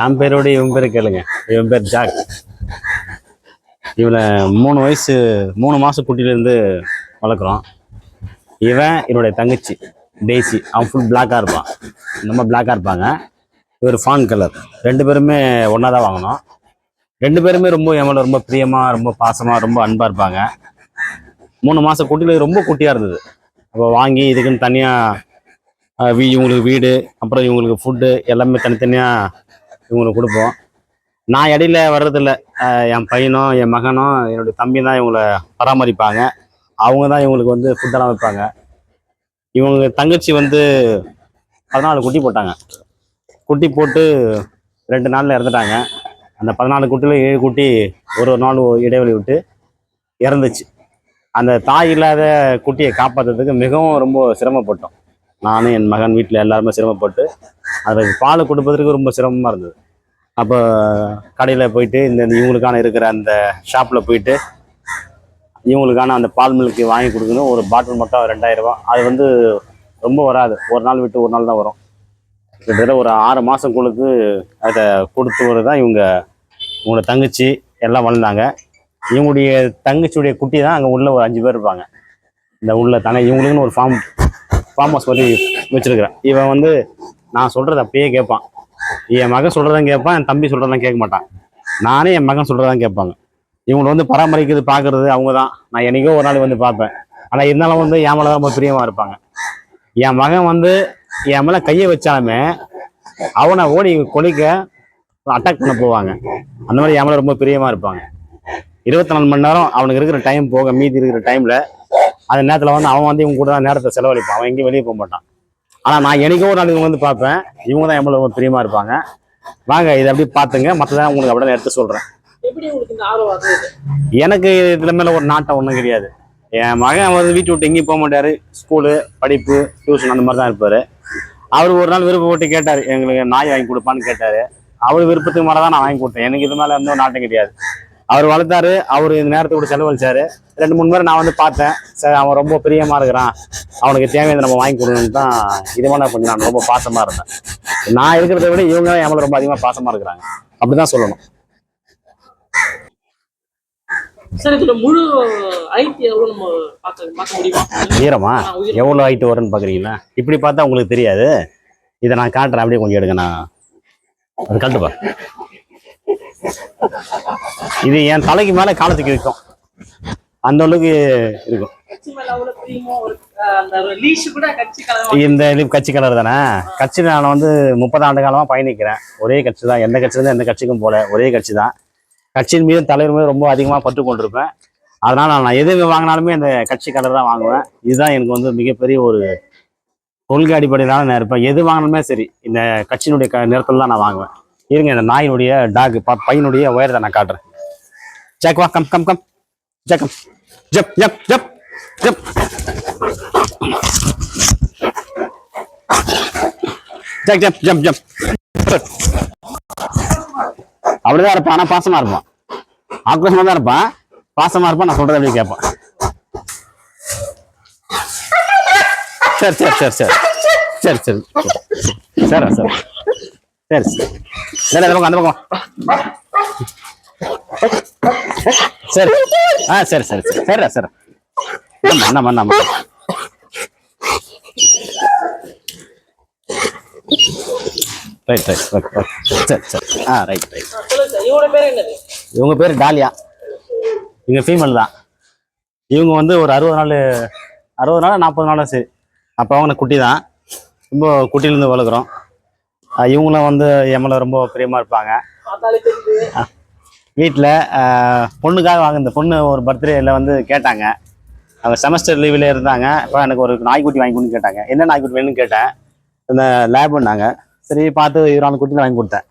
என் பேரோட இவன் பேரு கேளுங்க. இவன் பேர் ஜாக். இவனை 3 வயசு 3 மாசம் குட்டியிலேருந்து வளர்க்குறோம். இவன் என்னுடைய தங்கச்சி டெய்ஸி. அவன் ஃபுல் பிளாக்காக இருப்பான், ரொம்ப பிளாக்காக இருப்பாங்க. இவர் ஃபான் கலர். 2 பேருமே ஒன்றா தான் வாங்கினோம். 2 பேருமே ரொம்ப எவ்வளோ ரொம்ப பிரியமாக, ரொம்ப பாசமாக, ரொம்ப அன்பாக இருப்பாங்க. 3 மாதம் குட்டியில் ரொம்ப குட்டியாக இருந்தது. அப்போ வாங்கி இதுக்குன்னு தனியாக இவங்களுக்கு வீடு, அப்புறம் இவங்களுக்கு ஃபுட்டு எல்லாமே தனித்தனியாக இவங்களுக்கு கொடுப்போம். நான் இடையில வர்றதில்ல. என் பையனும் என் மகனும் என்னுடைய தம்பி தான் இவங்களை பராமரிப்பாங்க. அவங்க தான் இவங்களுக்கு வந்து ஃபுட்டெல்லாம் வைப்பாங்க. இவங்க தங்கச்சி வந்து 14 குட்டி போட்டாங்க. குட்டி போட்டு 2 நாளில் இறந்துட்டாங்க. அந்த 14 குட்டியில் 7 குட்டி ஒரு நாள் இடைவெளி விட்டு இறந்துச்சு. அந்த தாய் இல்லாத குட்டியை காப்பாற்றுறதுக்கு மிகவும் ரொம்ப சிரமப்பட்டோம். நானும் என் மகன் வீட்டில் எல்லாருமே சிரமப்பட்டு அதுக்கு பால் கொடுப்பதற்கு ரொம்ப சிரமமாக இருந்தது. அப்போ கடையில் போயிட்டு இந்த இவங்களுக்கான இருக்கிற அந்த ஷாப்பில் போயிட்டு இவங்களுக்கான அந்த பால் மில்க்கு வாங்கி கொடுக்கணும். ஒரு பாட்டில் மட்டும் 2000 ரூபா. அது வந்து ரொம்ப வராது, ஒரு நாள் விட்டு ஒரு நாள் தான் வரும். கிட்டத்தட்ட ஒரு 6 மாதங்களுக்கு அதை கொடுத்து தான் இவங்களோட தங்கச்சி எல்லாம் வளர்ந்தாங்க. இவங்களுடைய தங்கச்சியுடைய குட்டி தான் அங்கே உள்ள ஒரு 5 பேர் இருப்பாங்க. இந்த உள்ள இவங்களுக்குன்னு ஒரு ஃபார்ம் ஹவுஸ் பற்றி வச்சுருக்கிறேன். இவன் வந்து நான் சொல்கிறது அப்படியே கேட்பான். என் மகன் சொல்கிறதான் கேட்பான், என் தம்பி சொல்கிறதான் கேட்க மாட்டான். நானே என் மகன் சொல்கிறதான் கேட்பாங்க. இவங்களை வந்து பராமரிக்கிறது பார்க்குறது அவங்க தான். நான் என்றைக்கோ ஒரு நாள் வந்து பார்ப்பேன். ஆனால் இருந்தாலும் வந்து என் மேலே தான் ரொம்ப பிரியமாக இருப்பாங்க. என் மகன் வந்து என் மேலே கையை வச்சாலுமே அவனை ஓடி கொலைக்க அட்டாக் பண்ண போவாங்க. அந்த மாதிரி என் மேலே ரொம்ப பிரியமாக இருப்பாங்க. 24 மணி நேரம் அவனுக்கு இருக்கிற டைம் போக மீதி இருக்கிற டைமில் அந்த நேரத்தில் வந்து அவன் வந்து இவங்க கூட தான் நேரத்தை செலவழிப்பான். அவன் எங்கேயும் வெளியே போக மாட்டான். ஆனால் நான் எனக்கோ ஒரு நாள் இவங்க வந்து பார்ப்பேன். இவங்க தான் என் மேலே ரொம்ப பிரியமாக இருப்பாங்க. வாங்க இதை அப்படி பார்த்துங்க, மற்றதான் உங்களுக்கு அப்படியே எடுத்து சொல்கிறேன். எனக்கு இதுல மேலே ஒரு நாட்டம் ஒன்றும் கிடையாது. என் மகன் வந்து வீட்டு விட்டு எங்கேயும் போக மாட்டார். ஸ்கூலு, படிப்பு, டியூஷன் அந்த மாதிரி தான் இருப்பார். அவர் ஒரு நாள் விருப்பப்பட்டு கேட்டார், எங்களுக்கு நாய் வாங்கி கொடுப்பான்னு கேட்டார். அவர் விருப்பத்துக்கு மேலே தான் நான் வாங்கி கொடுத்தேன். எனக்கு இது மேலே வந்து ஒரு நாட்டம் கிடையாது. அவர் வளர்த்தாரு, அவர் இந்த நேரத்தை கூட செலவழிச்சாரு. 2-3 முறை நான் வந்து பார்த்தேன். சரி, அவன் ரொம்ப பிரியமாக இருக்கிறான், அவனுக்கு தேவையானதை நம்ம வாங்கி கொடுக்கணும்னு தான் இது மாதிரி கொஞ்சம் நான் ரொம்ப பாசமாக இருந்தேன். நான் இருக்கிறத விட இவங்க தான் என் மேலே ரொம்ப அதிகமாக பாசமாக இருக்கிறாங்க, அப்படிதான் சொல்லணும். ஈரமா எவ்வளோ ஹைட் வரும்னு பார்க்குறீங்களா? இப்படி பார்த்தா உங்களுக்கு தெரியாது. இதை நான் காட்டுறேன், அப்படியே கொஞ்சம் எடுங்க. நான் அது கட்டுப்பா. இது என் தலைக்கு மேலே காலத்துக்கு இருக்கும், அந்த அளவுக்கு இருக்கும். இந்த கட்சி கலர் தானே. கட்சி நான் வந்து 30 ஆண்டு காலமாக பயணிக்கிறேன். ஒரே கட்சி தான், எந்த கட்சியிலேருந்து எந்த கட்சிக்கும் போல ஒரே கட்சி தான். கட்சியின் மீதும் தலைவர் மீது ரொம்ப அதிகமாக பற்று கொண்டிருப்பேன். அதனால நான் எது வாங்கினாலுமே இந்த கட்சி கலர் தான் வாங்குவேன். இதுதான் எனக்கு வந்து மிகப்பெரிய ஒரு கொள்கை அடிப்படையிலான நான் இருப்பேன். எது வாங்கினாலுமே சரி இந்த கட்சியினுடைய நிறத்தில் தான் நான் வாங்குவேன். இருங்க, இந்த நாயினுடைய பையனுடைய உயரத்தை நான் காட்டுறேன். ஜாக் வா, come come come Jack, come jump jump jump jump jump jump jump ஜப். அப்படிதான் இருப்பான், ஆனா பாசமா இருப்பான். ஆக்ரோஷமா தான் இருப்பான், பாசமா இருப்பான். நான் சொல்றது அப்படியே கேட்பான். சரி சரி சரி சரி சரி சரி சரி சரி சரி சரி அந்த பக்கம் அந்த பக்கம் சரி. சரி சரி சரி சரி சரி நம்ம நம்ம ரைட் ரைட் ஓகே சரி சரி ரைட் ரைட். இவங்க பேர் டாலியா. இவங்க ஃபீமேல் தான். இவங்க வந்து ஒரு 60 நாள் 40 நாளும் சரி. அப்போ அவங்க குட்டி தான், ரொம்ப குட்டியிலேருந்து வளர்க்குறோம். இவங்களும் வந்து எம்மளை ரொம்ப பிரியமாக இருப்பாங்க. வீட்டில் பொண்ணுக்காக வாங்க, பொண்ணு ஒரு பர்த்டேயில் வந்து கேட்டாங்க. அவங்க செமஸ்டர் லீவில் இருந்தாங்க. இப்போ எனக்கு ஒரு நாய்க்குட்டி வாங்கி கொடுன்னு கேட்டாங்க. என்ன நாய்க்குட்டி வேணும்னு கேட்டேன். இந்த லேபுன்னாங்க. சரி பார்த்து 24 குட்டியில் வாங்கி கொடுத்தேன்.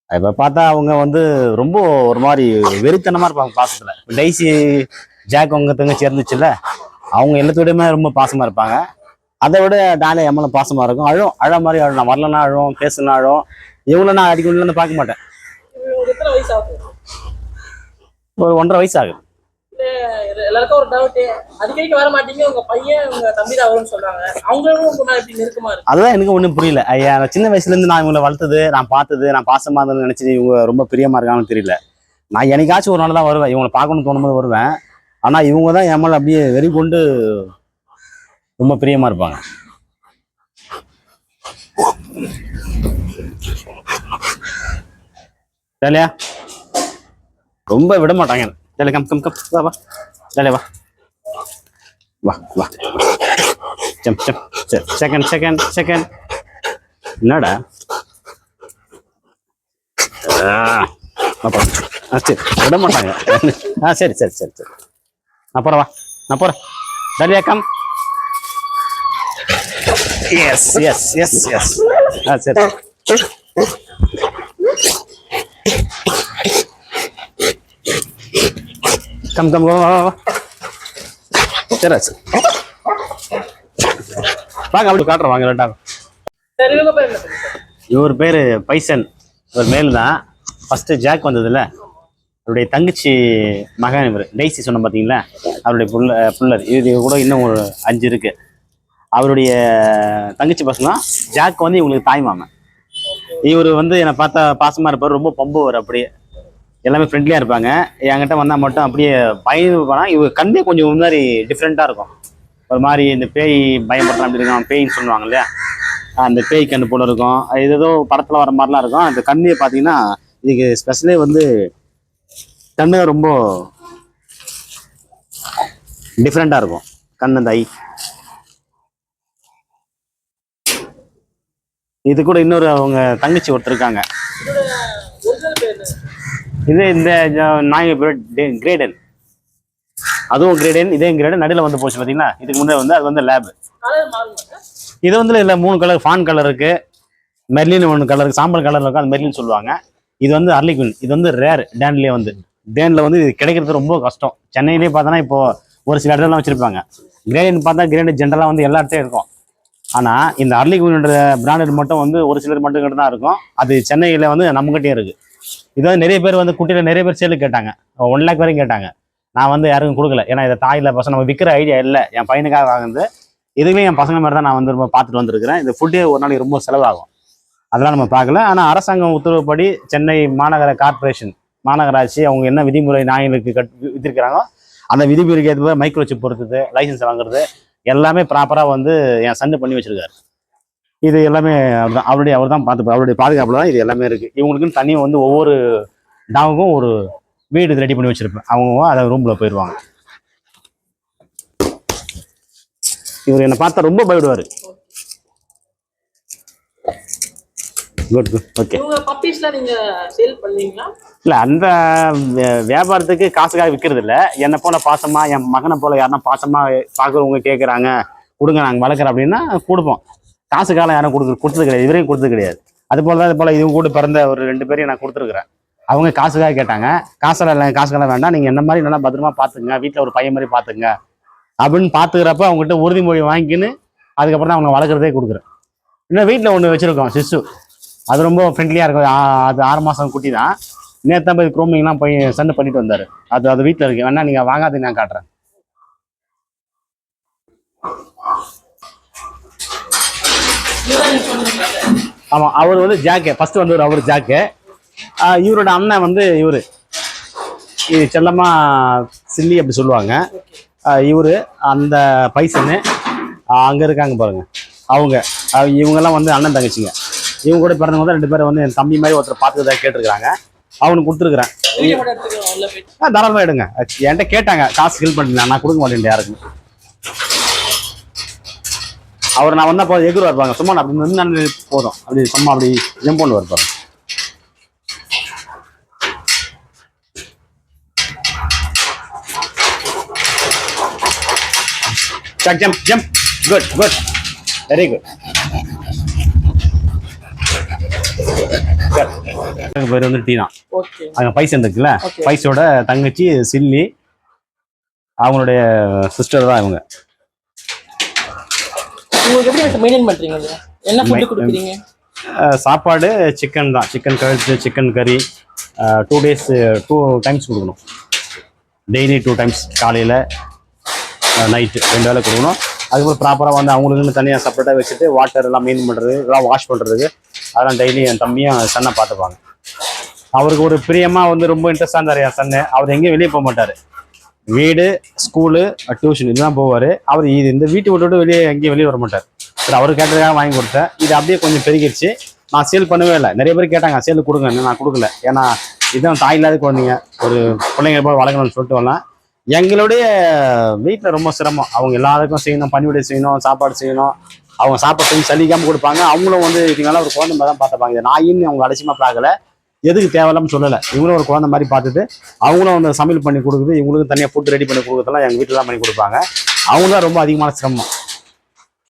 இப்போ பார்த்தா அவங்க வந்து ரொம்ப ஒரு மாதிரி வெறித்தனமாக இருப்பாங்க பாசத்தில். டெய்ஸி ஜாக் அவங்க தங்கச்சி இருந்துச்சுல்ல, அவங்க எல்லாத்தோடையுமே ரொம்ப பாசமாக இருப்பாங்க. அதை விட டாலியா எம்மளும் பாசமாக இருக்கும். அழ மாதிரி அழும். நான் வரலன்னா அழும், பேசுனா அழும். இவங்கள நான் அடிக்கடி பார்க்க மாட்டேன். ஒரு 1.5 வயசு ஆகுது. எல்லாருக்கும் ஒரு டவுட், அடிக்கடிக்கு வர மாட்டீங்க, உங்க பையன் உங்க தம்பி தான் வரும்னு சொல்றாங்க. அவங்களும் உங்க மேல எப்படி நெருக்கமா இருக்கு? அதுதான் எனக்கு ஒன்றும் புரியல. ஐயா சின்ன வயசுல இருந்து நான் இவங்களை வளர்த்தது, நான் பார்த்தது, நான் பாசமா இருந்தேன்னு நினைச்சு இவங்க ரொம்ப பிரியமா இருக்காங்கன்னு தெரியல. நான் என்னைக்காச்சும் ஒரு நாள் தான் வருவேன், இவங்களை பார்க்கணும்னு தோணும்போது வருவேன். ஆனா இவங்க தான் என் மேல அப்படியே வெறி கொண்டு ரொம்ப பிரியமா இருப்பாங்க. ஜாலியா ரொம்ப விட மாட்டாங்க. ஜாலியா கம் கம் கம் வா வா, ஜாலியா வா வா வா, jump jump, second second second. என்னடா சரி விட மாட்டாங்க. சரி சரி சரி சரி, நான் போறேன், வா நான் போறேன், ஜாலியா come. Yes yes yes yes, சரி கம் கம், வா வா வா, சரி சரி வாங்க, அப்படி காட்டுறேன் வாங்க ரெண்டாங்க. சரி, இவங்க பேர் என்ன? இவர் பேர் பைசன், ஒரு மேல் தான். ஃபர்ஸ்ட் ஜாக் வந்ததுல அவருடைய தங்கச்சி மகன் இவர் டெய்ஸி சொன்ன பார்த்தீங்களா, அவருடைய புள்ளர். இது கூட இன்னும் ஒரு 5 இருக்கு. அவருடைய தங்கச்சி பசங்க. ஜாக் வந்து இவங்களுக்கு தாய் மாமன். இவர் வந்து என்னை பார்த்தா பாசமா இருப்பார், ரொம்ப பம்புவார், அப்படியே எல்லாமே ஃப்ரெண்ட்லியா இருப்பாங்க. என்கிட்ட வந்தால் மட்டும் அப்படியே பயந்து போனால். இவர் கண்ணே கொஞ்சம் ஒரு மாதிரி டிஃப்ரெண்ட்டாக இருக்கும், ஒரு மாதிரி இந்த பேய் பயப்படுறான் அப்படி இருக்கும், பேயின்னு சொல்லுவாங்க இல்லையா, அந்த பேய் கண்ணு போல இருக்கும். இது ஏதோ படத்தில் வர மாதிரிலாம் இருக்கும். அந்த கண்ணே பார்த்தீங்கன்னா இதுக்கு ஸ்பெஷலே வந்து கண்ணு ரொம்ப டிஃப்ரெண்ட்டாக இருக்கும், கண்ணு அந்த ஐ. இது கூட இன்னொரு அவங்க தங்கச்சி ஒருத்தர் இருக்காங்க. இது இந்த நாய் பேர் கிரேடன். அதுவும் கிரேடன், இதே கிரேடன் நடுவில் வந்து போச்சு பார்த்தீங்களா. இதுக்கு முன்னாடி வந்து அது வந்து லேப். இது வந்து இல்லை 3 கலர், ஃபான் கலர் இருக்கு, மெர்லின் 1 கலர் இருக்கு, சாம்பல் கலர் இருக்கு, அது மெர்லின் சொல்லுவாங்க. இது வந்து அர்லிகுயின். இது வந்து ரேர். டேன்லேயே வந்து டேனில் வந்து இது கிடைக்கிறது ரொம்ப கஷ்டம். சென்னையிலேயே பார்த்தோன்னா இப்போ ஒரு சில இடத்துலாம் வச்சிருப்பாங்க. கிரேடன் பார்த்தா கிரேடன் ஜென்ரலாக வந்து எல்லா இடத்தையும் இருக்கும். ஆனால் இந்த அர்லிகுயின்ற பிராண்டட் மட்டும் வந்து ஒரு சிலர் மட்டும் கிட்ட தான் இருக்கும். அது சென்னையில் வந்து நம்மகிட்டே இருக்கு. இது வந்து நிறைய பேர் வந்து குட்டியில் நிறைய பேர் சேலுக்கு கேட்டாங்க, 1 லேக் வரைக்கும் கேட்டாங்க. நான் வந்து யாருக்கும் கொடுக்கல, ஏன்னா இதை தாயில் பசங்க நம்ம விற்கிற ஐடியா இல்லை, என் பையனுக்காக வாங்குது. இதுலேயும் என் பசங்க மாதிரி தான் நான் வந்து ரொம்ப பார்த்துட்டு வந்திருக்கிறேன். இந்த ஃபுட்டே ஒரு நாளைக்கு ரொம்ப செலவாகும், அதெல்லாம் நம்ம பார்க்கல. ஆனால் அரசாங்கம் உத்தரவுப்படி சென்னை மாநகர கார்பரேஷன், மாநகராட்சி அவங்க என்ன விதிமுறை நாய்களுக்கு விதிருக்கிறாங்களோ அந்த விதிமுறைக்கு ஏற்ற மாதிரி மைக்ரோ சிப் பொறுத்தது, லைசன்ஸ் வாங்குறது எல்லாமே ப்ராப்பராக வந்து என் சன்னு பண்ணி வச்சிருக்காரு. இது எல்லாமே அவர் தான் பார்த்துப்பார். அவருடைய பாதுகாப்புல தான் இது எல்லாமே இருக்கு. இவங்களுக்குன்னு தனியாக வந்து ஒவ்வொரு டாவுக்கும் ஒரு வீடு ரெடி பண்ணி வச்சிருப்பேன். அவங்க அதை ரூம்ல போயிடுவாங்க. இவர் என்னை பார்த்தா ரொம்ப பயப்படுவாரு. Good good, okay. இவங்க பப்பீஸ்லாம் நீங்க சேல் பண்ணுவீங்களா? இல்ல, அந்த வியாபாரத்துக்கு காசுக்காக விற்கிறது இல்லை. என்னை போல பாசமா, என் மகனை போல யாருன்னா பாசமா பார்க்குறவங்க கேட்குறாங்க, கொடுங்க நாங்கள் வளர்க்குறோம் அப்படின்னா கொடுப்போம். காசுக்காக யாரும் கொடுத்தது கிடையாது, இதுவரையும் கொடுத்தது கிடையாது. அது போல தான், இது போல இவங்க கூட பிறந்த ஒரு 2 பேரையும் நான் கொடுத்துருக்குறேன். அவங்க காசுக்காக கேட்டாங்க. காசுக்கெல்லாம் வேண்டாம், நீங்கள் என்ன மாதிரி நல்லா பத்திரமா பார்த்துங்க, வீட்டில் ஒரு பையன் மாதிரி பார்த்துங்க அப்படின்னு பார்த்துக்கிறப்ப அவங்ககிட்ட உறுதிமொழி வாங்கிக்கின்னு அதுக்கப்புறம் தான் அவங்க வளர்க்குறதே கொடுக்குறேன். இன்னும் வீட்டில் ஒன்று வச்சுருக்கோம், சிசு. அது ரொம்ப ஃப்ரெண்ட்லியாக இருக்கும். அது 6 மாதம் குட்டி தான். நேற்று போய் க்ரோமிங்லாம் போய் சண்டை பண்ணிட்டு வந்தார். அது வீட்டில் இருக்கு, வேணா நீங்கள் வாங்காது, நான் காட்டுறேன். ஆமாம், அவர் வந்து ஜாக்கு ஃபர்ஸ்ட் வந்தவர். அவர் ஜாக்கு. இவரோட அண்ணன் வந்து இவரு செல்லம்மா சில்லி அப்படி சொல்லுவாங்க. இவரு அந்த பைசன்னு அங்கே இருக்காங்க பாருங்க, இவங்கெல்லாம் வந்து அண்ணன் தங்கச்சிங்க. இவங்க கூட பிறந்தவங்க தான் 2 பேரும் வந்து என் தம்பி மாதிரி ஒருத்தர் பார்த்துதான் கேட்டிருக்கிறாங்க. அவனுக்கு கொடுத்துருக்குறேன். தாராளமாக எடுங்க. என்கிட்ட கேட்டாங்க காசு ஹெல்ப் பண்ணிக்கலாம், நான் கொடுக்க மாட்டேன் யாருக்குமே. அவர் நான் வந்தால் போதும் எகுரு இருப்பாங்க, சும்மா அப்படி வந்து போதும், அப்படி சும்மா அப்படி ஜம்ப் பண்ணி வருப்பாங்க. Jump jump, good good, very good. பேர் வந்து டீனா. அங்கே பைசன் இருக்குல்ல, பைசோட தங்கச்சி சில்லி, அவங்களுடைய சிஸ்டர் தான் இவங்க. சாப்பாடு சிக்கன் தான், சிக்கன் கழுத்து, சிக்கன் கறி 2 days 2 times கொடுக்கணும். டெய்லி 2 டைம்ஸ் காலையில் நைட்டு 2 வேளை கொடுக்கணும். அதுக்கப்புறம் ப்ராப்பராக வந்து அவங்களுக்குன்னு தனியாக செப்பரேட்டாக வச்சுட்டு வாட்டர் எல்லாம் மெயின் பண்ணுறது, இதெல்லாம் வாஷ் பண்ணுறதுக்கு அதெல்லாம் டெய்லி என் தம்பியும் சன்னை பார்த்துப்பாங்க. அவருக்கு ஒரு பிரியமாக வந்து ரொம்ப இன்ட்ரெஸ்டாக இருந்தார் என் சன்னு. அவர் எங்கேயும் வெளியே போக மாட்டார். வீடு, ஸ்கூலு, டியூஷன் இதுதான் போவார். அவர் இந்த வீட்டை விட்டுவிட்டு எங்கேயும் வெளியே வர மாட்டார். சரி, அவர் கேட்டதுக்காக வாங்கி கொடுத்தேன். இது அப்படியே கொஞ்சம் பெருகிடுச்சு. நான் சேல் பண்ணவே இல்லை. நிறைய பேர் கேட்டாங்க சேல் கொடுங்கன்னு, நான் கொடுக்கல. ஏன்னா இதுதான் தாய் இல்லாத குழந்தைங்க, ஒரு பிள்ளைங்க போய் வளர்க்கணும்னு சொல்லிட்டு வரலாம். எங்களுடைய வீட்டில் ரொம்ப சிரமம். அவங்க எல்லாருக்கும் செய்யணும், பணிவிடை செய்யணும், சாப்பாடு செய்யணும். அவங்க சாப்பாடு செஞ்சு சலிக்காமல் கொடுப்பாங்க. அவங்களும் வந்து இதுங்கெல்லாம் ஒரு குழந்தை மாதிரி தான் பார்த்துப்பாங்க. இதை நாயின்னு அவங்க அலட்சியமாக பார்க்கல, எதுக்கு தேவையில்லாமல் சொல்லலை. இவங்களும் ஒரு குழந்தை மாதிரி பார்த்துட்டு அவங்களும் வந்து சமையல் பண்ணி கொடுக்குது. இவங்களுக்கும் தனியாக ஃபுட் ரெடி பண்ணி கொடுக்குறதெல்லாம் எங்கள் வீட்டில் தான் பண்ணி கொடுப்பாங்க. அவங்க தான் ரொம்ப அதிகமான சிரமம்.